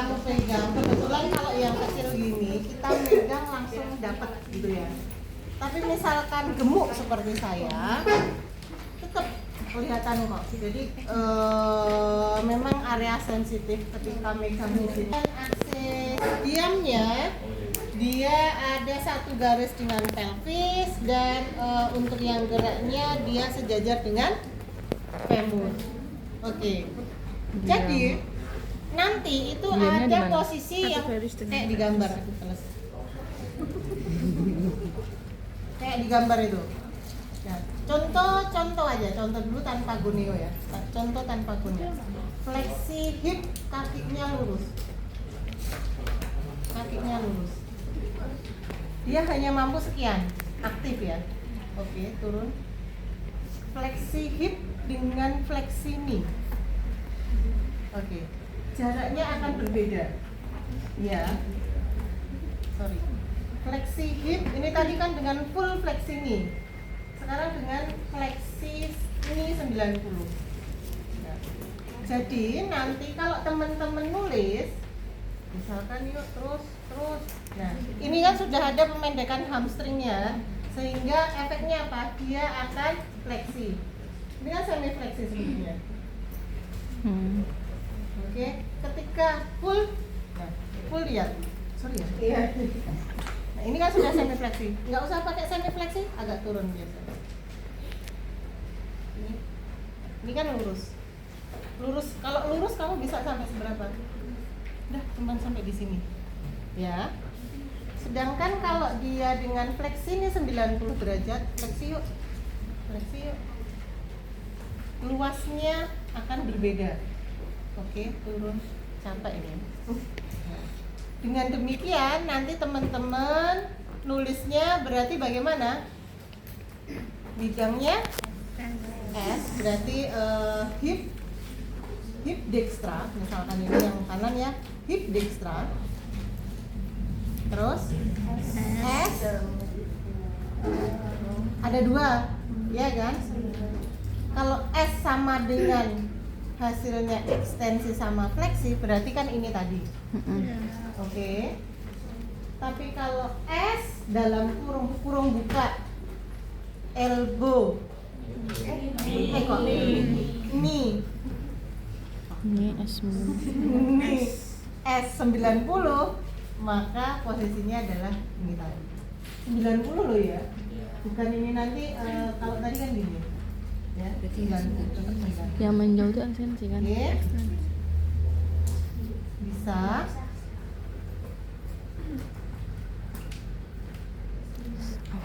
kamu pegang, kebetulan kalau yang kecil gini kita megang langsung dapat gitu ya. Tapi misalkan gemuk seperti saya, tetap kelihatan kok. Jadi memang area sensitif ketika megang di sini. Akses diamnya dia ada satu garis dengan pelvis dan untuk yang geraknya dia sejajar dengan femur. Oke. Jadi nanti itu diamnya ada dimana? posisi yang kayak di gambar. Kayak di gambar itu. Nah, contoh aja, contoh dulu tanpa guneo ya. Contoh tanpa guneo. Fleksi hip, kakinya lurus. Kakinya lurus. Dia hanya mampu sekian, aktif ya. Oke, turun. Fleksi hip dengan fleksi knee. Oke. Jaraknya akan berbeda. Ya. Sorry. Fleksi hip ini tadi kan dengan full fleksi knee. Sekarang dengan fleksi knee 90. Nah, jadi nanti kalau teman-teman nulis, misalkan yuk terus. Nah, ini kan sudah ada pemendekan hamstringnya, sehingga efeknya apa? Dia akan fleksi. Ini kan semi fleksi sebenarnya. Oke, ketika full, nah, full lihat. Sorry ya. Iya. Nah, ini kan sudah semi fleksi. Nggak usah pakai semi fleksi, agak turun biasa. Ini kan lurus. Kalau lurus kamu bisa sampai seberapa? Udah, cuma sampai di sini. Ya. Sedangkan kalau dia dengan fleksi ini 90 derajat, fleksi yuk. Luasnya akan berbeda. Oke, turun, capek ini. Dengan demikian nanti teman-teman nulisnya berarti bagaimana? Bidangnya S, berarti hip dextra, misalkan ini yang kanan ya, hip dextra. Terus S ada 2, ya kan? Kalau S sama dengan hasilnya ekstensi sama fleksi, berarti kan ini tadi. Oke. Tapi kalau S dalam kurung buka elbow, knee S90, maka posisinya adalah ini tadi. 90 loh ya. Bukan ini nanti kalau tadi kan gini. Ya, 90. Yang menjauh itu ekstensi kan? Oke. Bisa.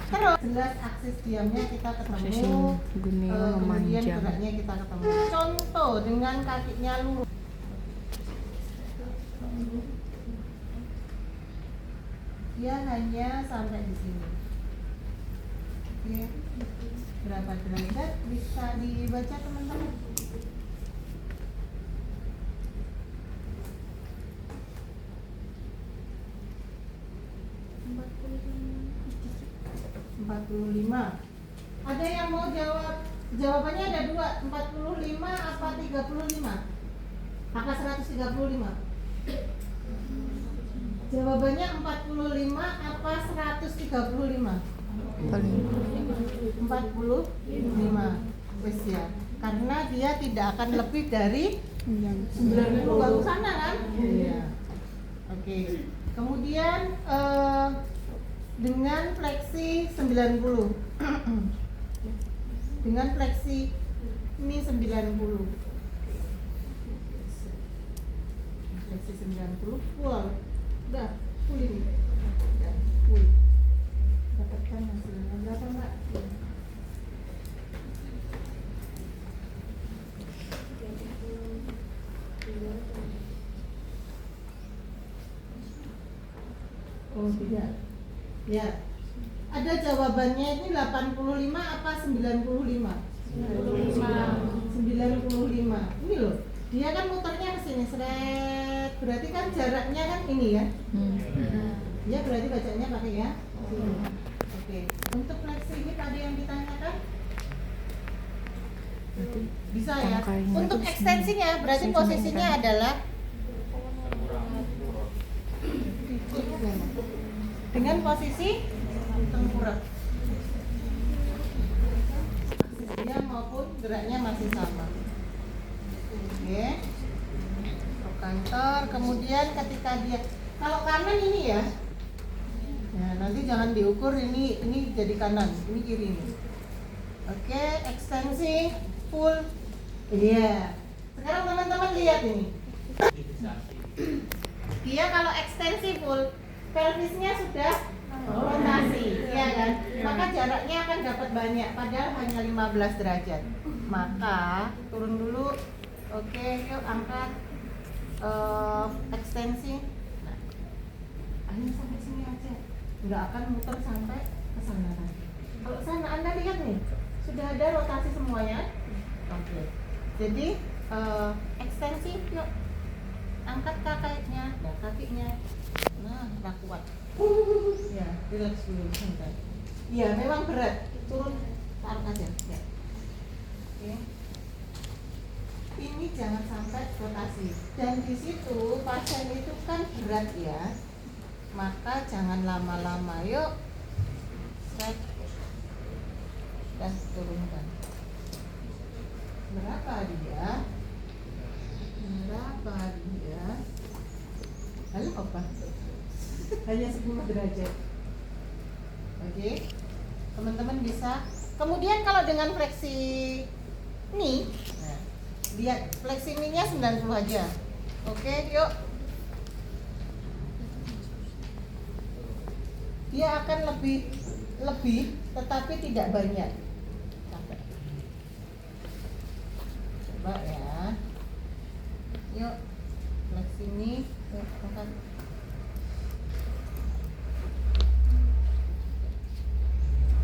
Terus jelas aksis diamnya kita ketemu, kemudian geraknya kita ketemu. Contoh dengan kakinya lurus. Dia hanya sampai di sini. Oke. Berapa derajat bisa dibaca teman-teman? Ada yang mau jawab? Jawabannya ada 2, 45 apa 35? Maka 135. Jawabannya 45 apa 135? 45. Wes ya. Karena dia tidak akan lebih dari 90 baru sana kan? Iya. Oke. Kemudian dengan fleksi 90. Dengan fleksi ini 90. Fleksi 90 full. Udah, full ini. Udah, full. Dapatkan hasilnya berapa, Mbak? Oh, tidak. Ya. Ada jawabannya ini 85 apa 95? 95. Ini loh. Dia kan muternya ke sini, seret. Berarti kan jaraknya kan ini ya. Ya berarti bacanya pakai ya. Oke. Untuk fleksi hip ada yang ditanyakan? Bisa ya. Untuk ekstensinya berarti posisinya adalah dengan posisi tengkurap. Dia maupun geraknya masih sama. Oke. Kantor, kemudian ketika dia kalau kanan ini ya, nanti jangan diukur ini jadi kanan, ini kiri nih. Oke, ekstensi full. Iya. Sekarang teman-teman lihat ini. Dia kalau ekstensi full, pelvisnya sudah rotasi, ya kan? Maka jaraknya akan dapat banyak, padahal hanya 15 derajat. Maka turun dulu. Oke, yuk angkat ekstensi. Nah, hanya sampai sini aja, nggak akan muter sampai ke sana. Kalau sana Anda lihat nih, sudah ada rotasi semuanya. Oke. Jadi ekstensi, yuk angkat kakinya, kakinya. Nah, kuat. Ya, relax dulu santai. Iya, memang berat. Turun, taruh aja. Ya. Oke. Ini jangan sampai rotasi. Dan di situ pasien itu kan berat ya. Maka jangan lama-lama. Yuk. Set. Dan turunkan. Berapa dia? Lalu apa? Hanya 10 derajat. Oke. Teman-teman bisa. Kemudian kalau dengan fleksi knee, nah, lihat fleksi knee-nya 90 aja. Oke, yuk. Dia akan lebih tetapi tidak banyak. Coba ya. Yuk, fleksi knee. Angkat.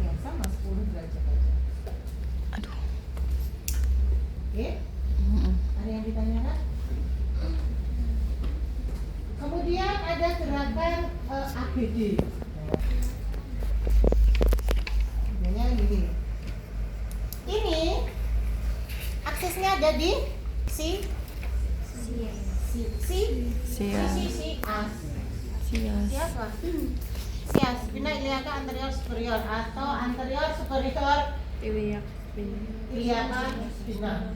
Ya, sama 10 derajat aja. Aduh. Oke. Ada yang ditanyakan? Kemudian ada gerakan ABD. Sebenarnya gini. Ini aksesnya ada di sisi as. Siapa? Sias. Bina iliaka anterior superior atau anterior superior iliaka spina.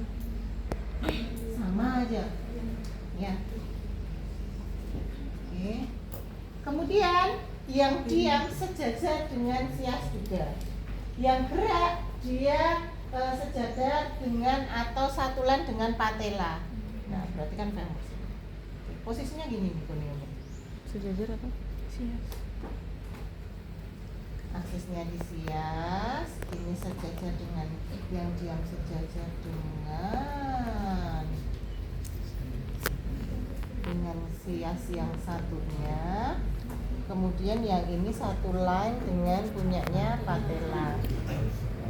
Sama aja. Ya. Oke. Kemudian yang diam sejajar dengan sias juga. Yang gerak dia sejajar dengan atau satulan dengan patella. Nah, berarti kan femur. Posisinya gini nih, Kunium. Sejajar apa? Sias. Aksesnya di sias, ini sejajar dengan yang diam sejajar dengan sias yang satunya. Kemudian yang ini satu line dengan punyanya patella.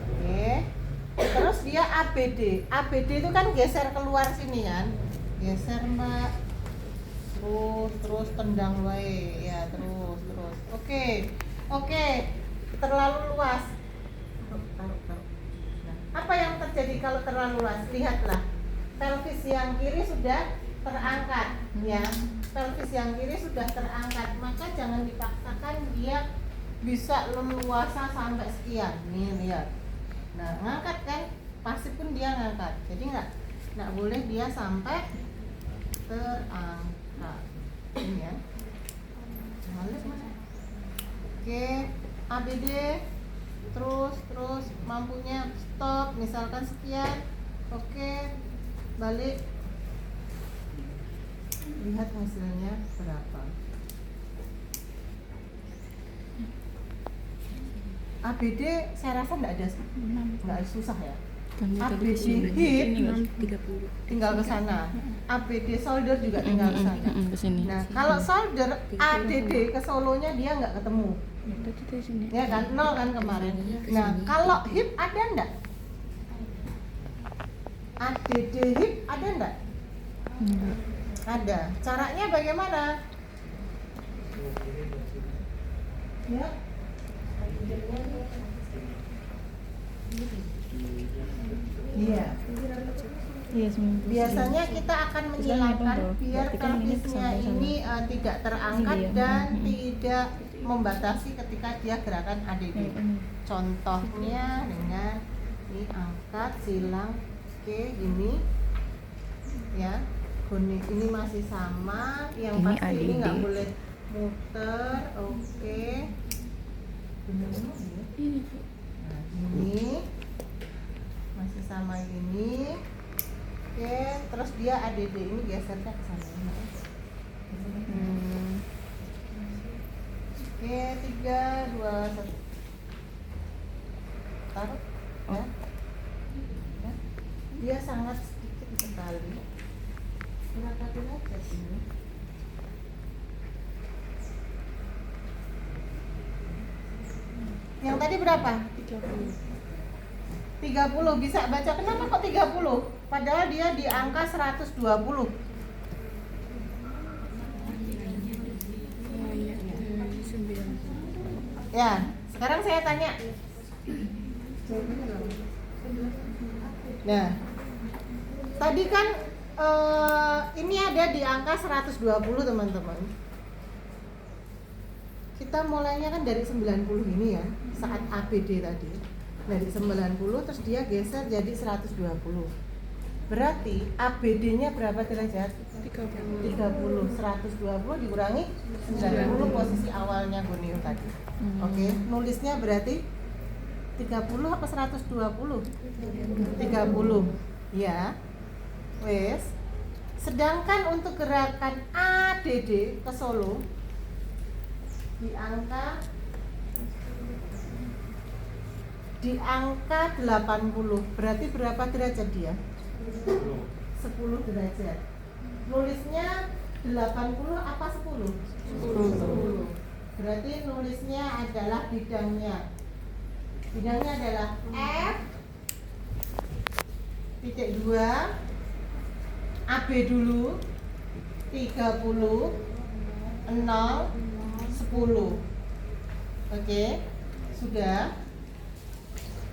Oke. Terus dia ABD. ABD itu kan geser keluar sini kan? Geser, Mbak. Terus tendang wae. Ya, terus. Oke. Terlalu luas. Nah, apa yang terjadi kalau terlalu luas? Lihatlah. Pelvis yang kiri sudah terangkat, ya. Pelvis yang kiri sudah terangkat, maka jangan dipaksakan dia bisa leluasa sampai sekian. Nih, lihat. Nah, ngangkat kan, pasti pun dia ngangkat. Jadi nggak boleh dia sampai terangkat. Ini ya. Males mas. Oke, ABD. Terus mampunya stop, misalkan sekian. Oke, balik. Lihat hasilnya berapa. ABD saya rasa nggak ada susah ya. ABD hip tinggal ke sana. ABD shoulder juga tinggal ke sana. Nah, kalau shoulder ADD ke solonya dia nggak ketemu. Ya kan, 0 kan kemarin. Nah, kalau hip ada enggak? ADD hip ada enggak? Ada. Caranya bagaimana? Ya. Iya. Biasanya kita akan menyilangkan biar pelvisnya ini tidak terangkat dan tidak membatasi ketika dia gerakan ADD. Contohnya dengan ini angkat, silang, oke, gini ya. Ini masih sama, yang Ini pasti ini nggak ADD. boleh muter, oke. Nah, ini masih sama ini, oke. Terus dia ADD ini gesernya ke sana. Oke, 3, 2, 1. Taruh ya. Ya. Dia sangat sedikit sekali. Ratakan aja sini. Yang tadi berapa? 30. Bisa baca kenapa kok 30? Padahal dia di angka 120. Ya, sekarang saya tanya. Nah, tadi kan ini ada di angka 120 teman-teman. Kita mulainya kan dari 90 ini ya, saat ABD tadi. Dari 90 terus dia geser jadi 120. Berarti ABD-nya berapa derajat? 30. 120 dikurangi 90 posisi awalnya Gonio tadi. Oke, nulisnya berarti 30 apa 120? 30. Ya. Wes. Sedangkan untuk gerakan ADD ke Solo di angka 80. Berarti berapa derajat dia? 10 derajat. Nulisnya 80 apa 10? 10. Berarti nulisnya adalah bidangnya. Bidangnya adalah F titik 2 AB dulu 30 0 10. Oke, sudah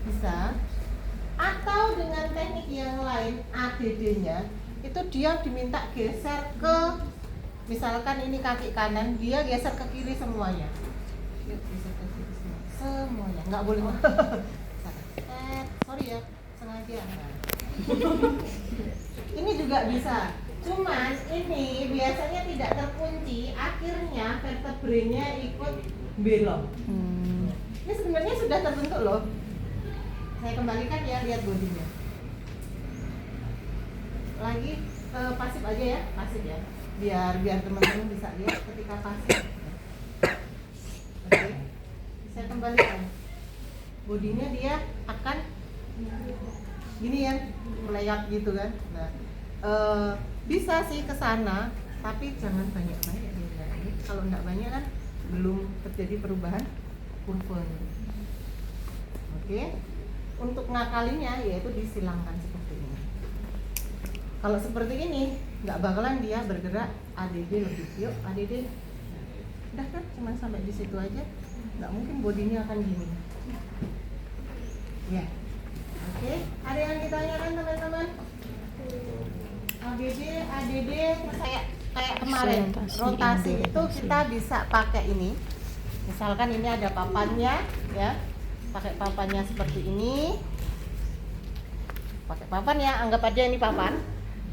bisa. Atau dengan teknik yang lain ADD-nya itu dia diminta geser ke, misalkan ini kaki kanan, dia geser ke kiri semuanya. Geser ke kiri semuanya, nggak boleh. Sorry ya, sengaja. Ini juga bisa. Cuman ini biasanya tidak terkunci, akhirnya vertebrenya ikut belok. Ini sebenarnya sudah terbentuk loh. Saya kembalikan ya, lihat bodinya. Lagi pasif aja ya, pasif ya. Biar teman-teman bisa lihat ketika pasif. Oke. Saya kembalikan. Bodinya dia akan gini ya, melayat gitu kan. Nah, bisa sih ke sana, tapi jangan banyak-banyak ya. Kalau enggak banyak kan belum terjadi perubahan kurvanya. Oke. Untuk ngakalinya yaitu disilangkan seperti ini. Kalau seperti ini nggak bakalan dia bergerak ADD lebih. Yuk ADD. Udah kan cuma sampai di situ aja. Nggak mungkin bodinya akan gini. Ya. Oke. Ada yang ditanyakan teman-teman? ADD terus kayak kemarin rotasi itu kita bisa pakai ini. Misalkan ini ada papannya ya. Pakai papannya seperti ini. Pakai papan ya, anggap aja ini papan.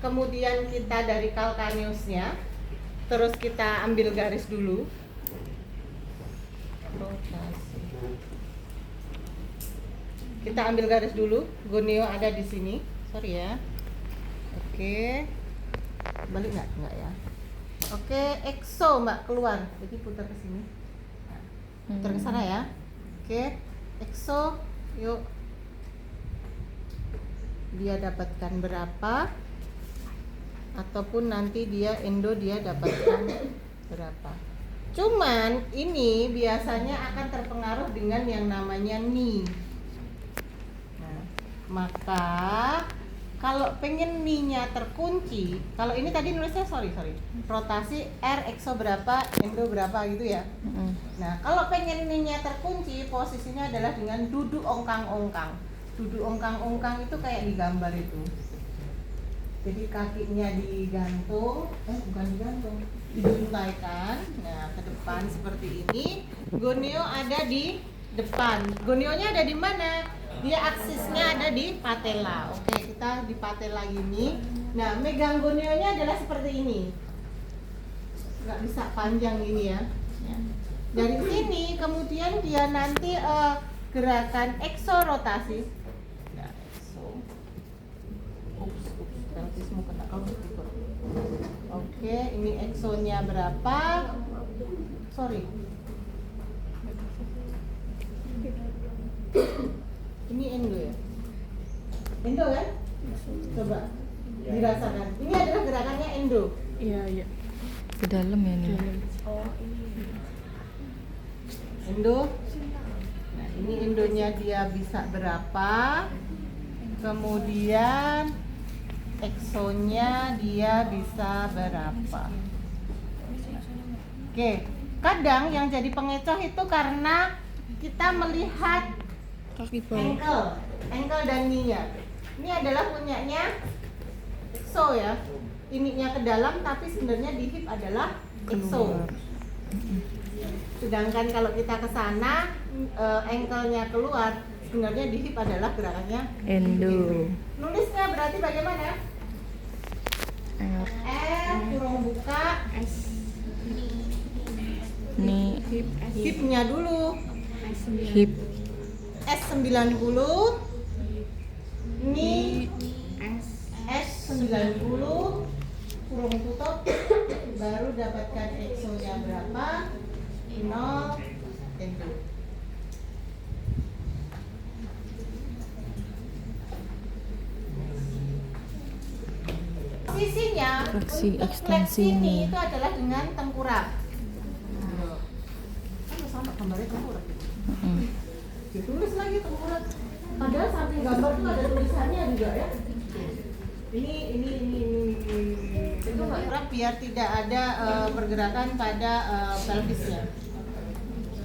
Kemudian kita dari kalkaneusnya, terus kita ambil garis dulu. Rotasi. Kita ambil garis dulu. Gonio ada di sini. Sorry ya. Oke. Balik nggak ya? Oke, exo Mbak keluar. Jadi putar ke sini. Putar ke sana ya. Oke. Exo, yuk. Dia dapatkan berapa? Ataupun nanti dia endo dia dapatkan berapa? Cuman ini biasanya akan terpengaruh dengan yang namanya ni. Nah, maka kalau pengen ni-nya terkunci, kalau ini tadi nulisnya sorry, rotasi R exo berapa, endo berapa gitu ya. Nah, kalau pengen ni-nya terkunci, posisinya adalah dengan duduk ongkang-ongkang. Duduk ongkang-ongkang itu kayak di gambar itu. Jadi kakinya digantung, bukan digantung, dibuntaikan. Nah, ke depan seperti ini. Gonio ada di depan. Gonionya ada di mana? Dia aksisnya ada di patella. Oke, kita di patella gini. Nah, megang gonionya adalah seperti ini. Nggak bisa panjang gini ya. Dari sini kemudian dia nanti gerakan eksorotasi. Nah, pelvismu kena ikut. Oke, ini eksonya berapa? Sorry. Ini endo ya? Endo kan? Coba dirasakan. Ini adalah gerakannya endo. Iya, iya. Ke dalam ya nih. Oh, ini. Endo. Nah, ini endonya dia bisa berapa? Kemudian eksonya dia bisa berapa? Oke, kadang yang jadi pengecoh itu karena kita melihat Kaki bawah. ankle dan knee-nya. Ini adalah punyanya ekso ya. Ininya ke dalam tapi sebenarnya di hip adalah ekso. Sedangkan kalau kita ke sana ankle-nya keluar, sebenarnya di hip adalah gerakannya Endo. Nulisnya berarti bagaimana? F kurung buka Nih hipnya dulu. hip S90 ini S90 kurung tutup baru dapatkan eksonya berapa? 0 endo. Posisinya Fleksi untuk ekstensi fleksi ini ini. itu adalah dengan tengkurap. Kan sama gambarnya tengkurap. Ditulis lagi tengkurap. Padahal samping gambar tuh ada tulisannya juga ya. Ini. Itu tengkurap biar tidak ada pergerakan pada pelvisnya.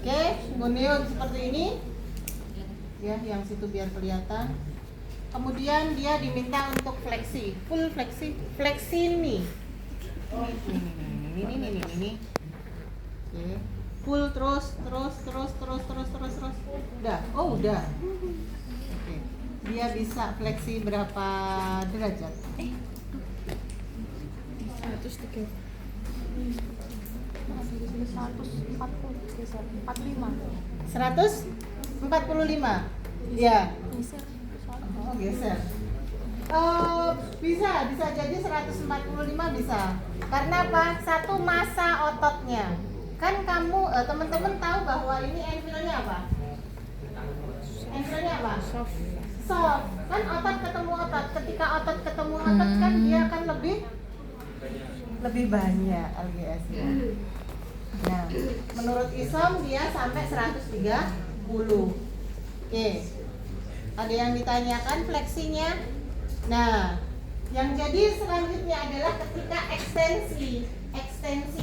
Oke, gonio seperti ini. Ya, yang situ biar kelihatan. Kemudian dia diminta untuk fleksi, full fleksi ini. Ini. Oke. Full terus. Udah. Oh, udah. Oke. Dia bisa fleksi berapa derajat? 103. 145. Ya. Oh, geser. Bisa jadi 145 bisa. Karena apa? Satu massa ototnya. Kan kamu teman-teman tahu bahwa ini anvilnya apa? Anvilnya apa? Soft. Kan otot ketemu otot. Ketika otot ketemu otot kan dia akan lebih banyak LGS-nya. Nah, menurut ISOM dia sampai 130. Oke. Ada yang ditanyakan fleksinya? Nah, yang jadi selanjutnya adalah ketika ekstensi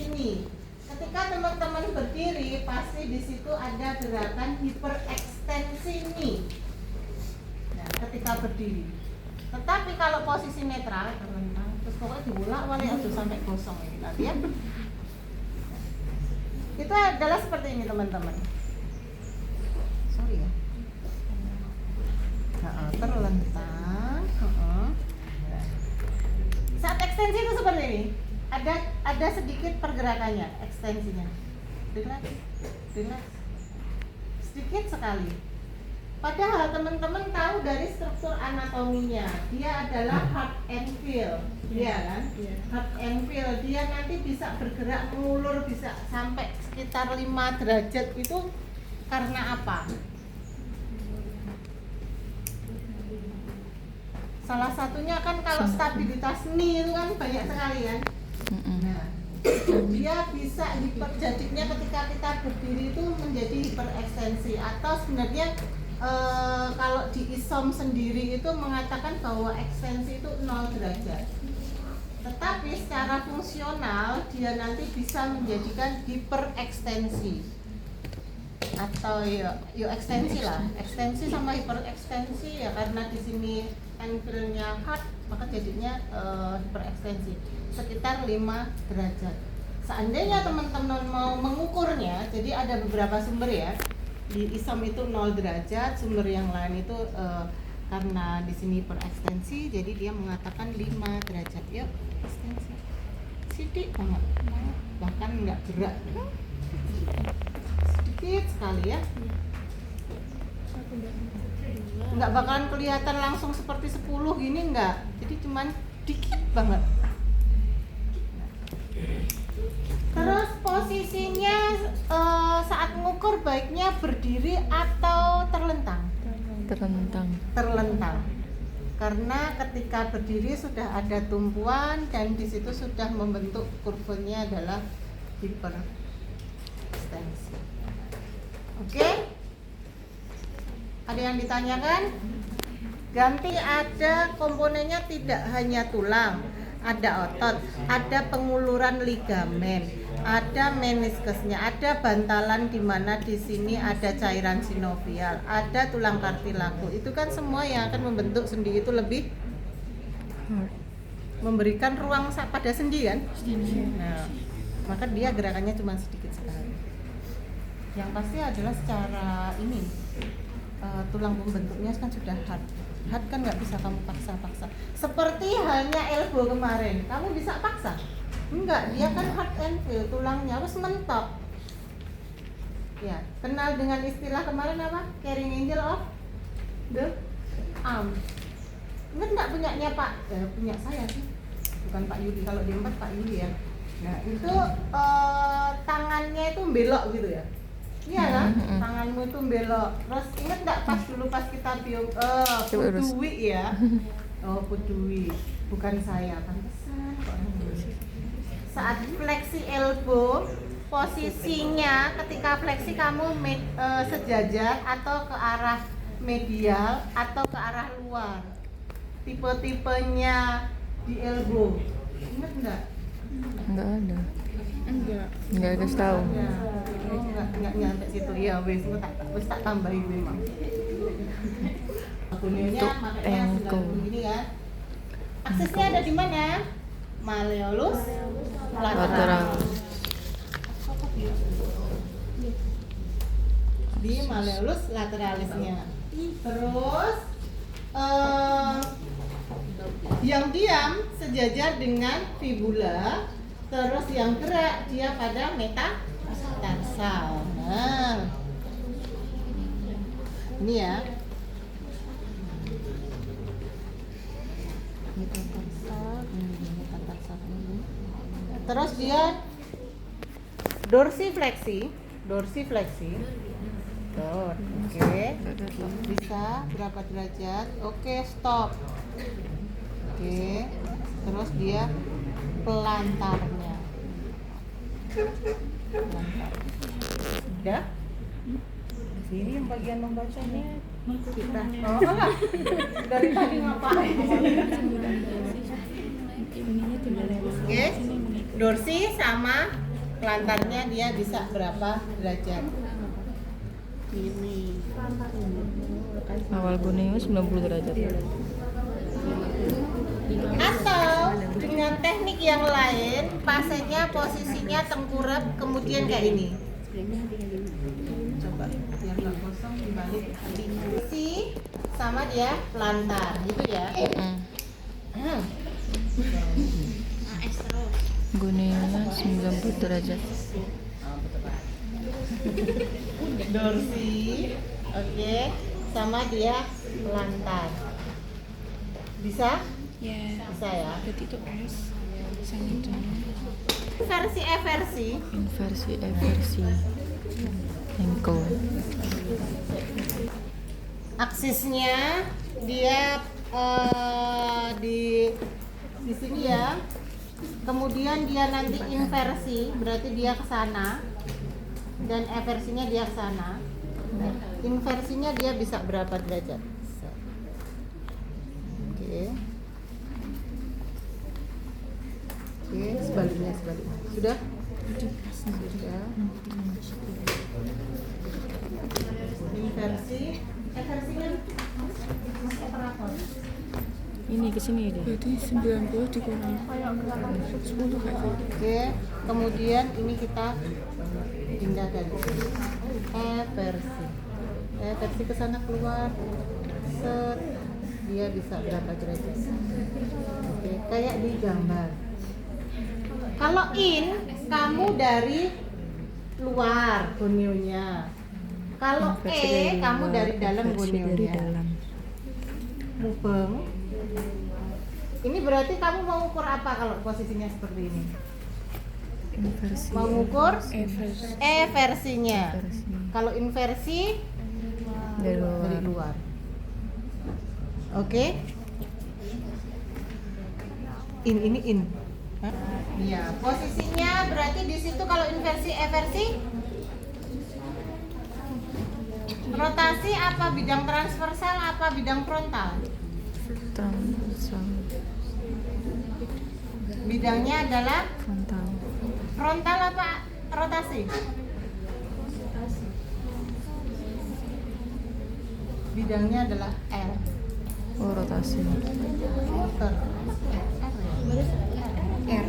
ini. Ketika teman-teman berdiri, pasti di situ ada gerakan hiperekstensi ini. Nah, ketika berdiri. Tetapi kalau posisi netral, terus pokoknya dibolak-balik aja sampai kosong ini tadi ya. Itu adalah seperti ini teman-teman. Sorry ya. Terlentang. Saat ekstensi itu seperti ini. Ada sedikit pergerakannya, ekstensinya. Relax. Sedikit sekali. Padahal teman-teman tahu dari struktur anatominya, dia adalah heart and feel, iya kan? Heart and feel, dia nanti bisa bergerak mengulur bisa sampai sekitar 5 derajat itu karena apa? Salah satunya kan kalau stabilitas knee itu kan banyak sekali kan. Nah, dia bisa jadinya ketika kita berdiri itu menjadi hiperekstensi atau sebenarnya kalau di ISOM sendiri itu mengatakan bahwa ekstensi itu 0 derajat. Tetapi secara fungsional dia nanti bisa menjadikan hiperekstensi atau ya ekstensi lah. Ekstensi sama hiperekstensi ya karena di sini angle-nya hard maka jadinya hiperekstensi sekitar 5 derajat. Seandainya teman-teman mau mengukurnya, jadi ada beberapa sumber ya. Di ISOM itu 0 derajat, sumber yang lain itu karena di sini per ekstensi, jadi dia mengatakan 5 derajat. Yuk, ekstensi. Sidik banget, bahkan nggak gerak. Sedikit sekali ya. Nggak bakalan kelihatan langsung seperti 10 gini nggak. Jadi cuman dikit banget. Terus posisinya saat mengukur baiknya berdiri atau terlentang? Terlentang. Karena ketika berdiri sudah ada tumpuan dan di situ sudah membentuk kurvanya adalah hiperekstensi. Oke? Ada yang ditanyakan? Ganti ada komponennya tidak hanya tulang, ada otot, ada penguluran ligamen, ada meniskesnya, ada bantalan di mana di sini ada cairan sinovial, ada tulang kartilago. Itu kan semua yang akan membentuk sendi itu lebih memberikan ruang pada sendi kan? Nah, maka dia gerakannya cuma sedikit sekali. Yang pasti adalah secara ini tulang pembentuknya kan sudah hard. Hard kan nggak bisa kamu paksa-paksa. Seperti halnya elbow kemarin, kamu bisa paksa? Enggak, dia kan hard and feel, tulangnya harus mentok. Ya, kenal dengan istilah kemarin apa? Carrying angel of the arm. Ingat nggak punyanya Pak? Punya saya sih, bukan Pak Yudi. Kalau di 4 Pak Yudi ya. Nah itu tangannya itu belok gitu ya. Iya kan? Tanganmu itu belok. Terus ingat nggak pas dulu pas kita Pudui ya? Oh Pudui, bukan saya. Pantesan kok. Saat fleksi elbow, posisinya ketika fleksi kamu sejajar atau ke arah medial atau ke arah luar. Tipe-tipenya di elbow. Ingat nggak? Enggak ada. Enggak Kasih tahu. Oh, enggak nyampe situ ya, wes tak tambahin memang. Bunyinya makanya ankle. begini ya. Aksesnya ada di mana? Malleolus lateral. Di malleolus lateralisnya. Terus yang diam sejajar dengan fibula. Terus yang gerak dia pada metatarsal. Nah, ini ya. Metatarsal ini. Terus dia dorsifleksi. Tuh, oke. Bisa berapa derajat? Oke, stop. Oke. Terus dia pelantarnya. Udah? Sini yang bagian membacanya kita. Oh, enggak. Dari tadi ngapain? Oke. Dorsi sama pelantarnya dia bisa berapa derajat? Ini. Awal guningnya 90 derajat. Atau dengan teknik yang lain, pasiennya posisinya tengkurap kemudian kayak ini. Coba biar nggak kosong dibalik. Si sama dia pelantar gitu ya. Guningnya 90 derajat. Dorsi, oke, sama dia pelantar. Bisa? Ya. Bisa ya. Berarti itu S sama itu. Versi eversi. Inversi eversi. Ankle. Aksisnya dia di sini ya. Kemudian dia nanti inversi, berarti dia ke sana. Dan eversinya dia ke sana. Inversinya dia bisa berapa derajat? Oke. Oke, sebaliknya. Sudah? Sudah. Inversi. Eversinya operator. Ini ke sini deh. Berarti 90 dikurang 10 kayak gitu. Oke, kemudian ini kita pindah dari sini. Eversi. Eversi ke sana keluar. Set. Dia bisa berapa derajat? Oke, kayak di gambar. Kalau in, kamu dari luar gonionya. Kalau Inversi dari kamu luar, dari dalam inversi dari gonionya. dalam. Mubeng. Ini berarti kamu mau ukur apa kalau posisinya seperti ini? Inversi. Mau ukur Eversi. versinya. Inversi. Kalau inversi Dari luar. dari luar. Oke. Ini in. Hah? Iya, posisinya berarti di situ kalau inversi eversi rotasi apa bidang transversal apa bidang frontal? Transversal. Bidangnya adalah Frontal. frontal apa rotasi? Bidangnya adalah L. Oh, rotasi. R. R.